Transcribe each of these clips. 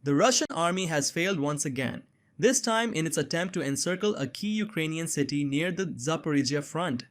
The Russian army has failed once again, this time in its attempt to encircle a key Ukrainian city near the Zaporizhia front.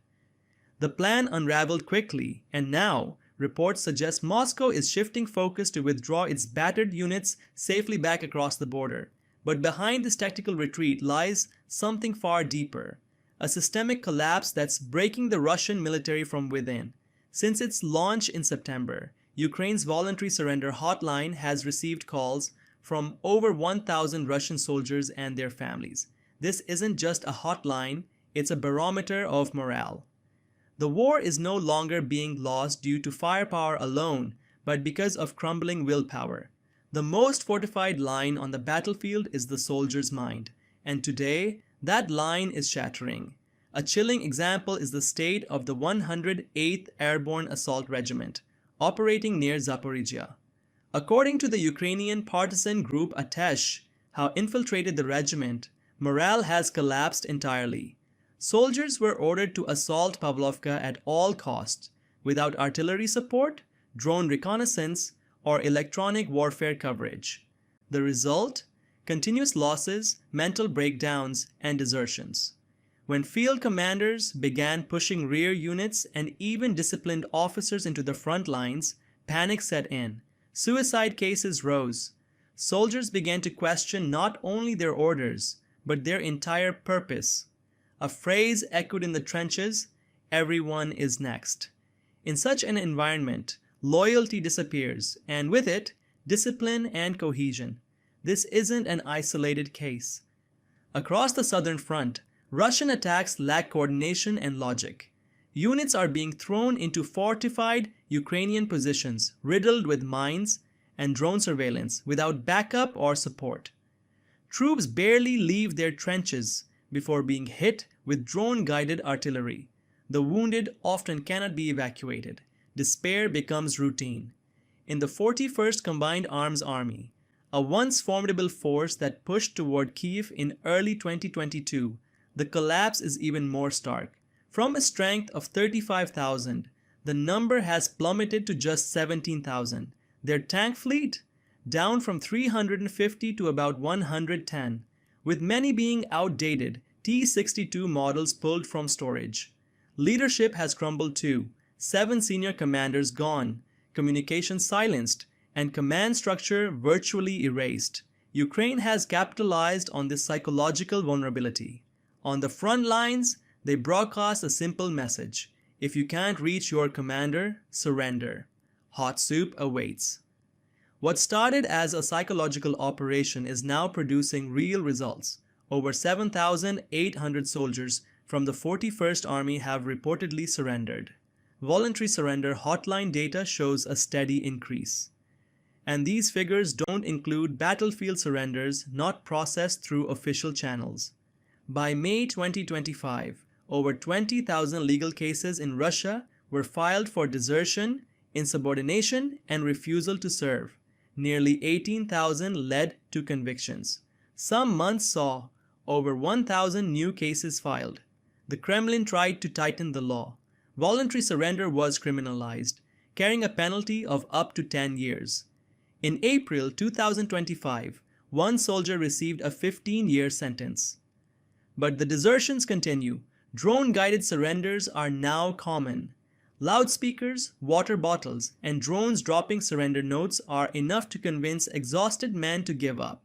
The plan unraveled quickly, and now reports suggest Moscow is shifting focus to withdraw its battered units safely back across the border. But behind this tactical retreat lies something far deeper, a systemic collapse that's breaking the Russian military from within. Since its launch in September, Ukraine's voluntary surrender hotline has received calls from over 1,000 Russian soldiers and their families. This isn't just a hotline, it's a barometer of morale. The war is no longer being lost due to firepower alone, but because of crumbling willpower. The most fortified line on the battlefield is the soldier's mind, and today, that line is shattering. A chilling example is the state of the 108th Airborne Assault Regiment, operating near Zaporizhia. According to the Ukrainian partisan group Atesh, how infiltrated the regiment, morale has collapsed entirely. Soldiers were ordered to assault Pavlovka at all costs, without artillery support, drone reconnaissance, or electronic warfare coverage. The result? Continuous losses, mental breakdowns, and desertions. When field commanders began pushing rear units and even disciplined officers into the front lines, panic set in. Suicide cases rose. Soldiers began to question not only their orders, but their entire purpose. A phrase echoed in the trenches, "Everyone is next." In such an environment, loyalty disappears, and with it, discipline and cohesion. This isn't an isolated case. Across the southern front, Russian attacks lack coordination and logic. Units are being thrown into fortified Ukrainian positions riddled with mines and drone surveillance without backup or support. Troops barely leave their trenches before being hit with drone-guided artillery. The wounded often cannot be evacuated. Despair becomes routine. In the 41st Combined Arms Army, a once formidable force that pushed toward Kyiv in early 2022, the collapse is even more stark. From a strength of 35,000, the number has plummeted to just 17,000. Their tank fleet? Down from 350 to about 110, with many being outdated T-62 models pulled from storage. Leadership has crumbled too. 7 senior commanders gone, communication silenced, and command structure virtually erased. Ukraine has capitalized on this psychological vulnerability. On the front lines, they broadcast a simple message: if you can't reach your commander, surrender. Hot soup awaits. What started as a psychological operation is now producing real results. Over 7,800 soldiers from the 41st Army have reportedly surrendered. Voluntary surrender hotline data shows a steady increase. And these figures don't include battlefield surrenders not processed through official channels. By May 2025, over 20,000 legal cases in Russia were filed for desertion, insubordination, and refusal to serve. Nearly 18,000 led to convictions. Some months saw over 1,000 new cases filed. The Kremlin tried to tighten the law. Voluntary surrender was criminalized, carrying a penalty of up to 10 years. In April 2025, one soldier received a 15-year sentence. But the desertions continue. Drone-guided surrenders are now common. Loudspeakers, water bottles, and drones dropping surrender notes are enough to convince exhausted men to give up.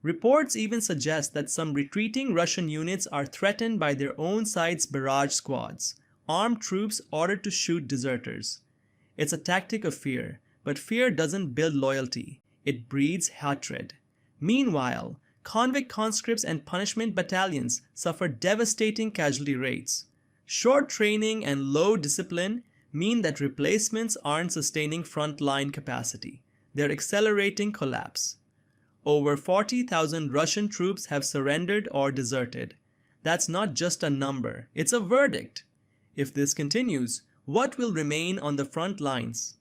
Reports even suggest that some retreating Russian units are threatened by their own side's barrage squads, armed troops ordered to shoot deserters. It's a tactic of fear, but fear doesn't build loyalty. It breeds hatred. Meanwhile, convict conscripts and punishment battalions suffer devastating casualty rates. Short training and low discipline mean that replacements aren't sustaining frontline capacity. They're accelerating collapse. Over 40,000 Russian troops have surrendered or deserted. That's not just a number, it's a verdict. If this continues, what will remain on the front lines?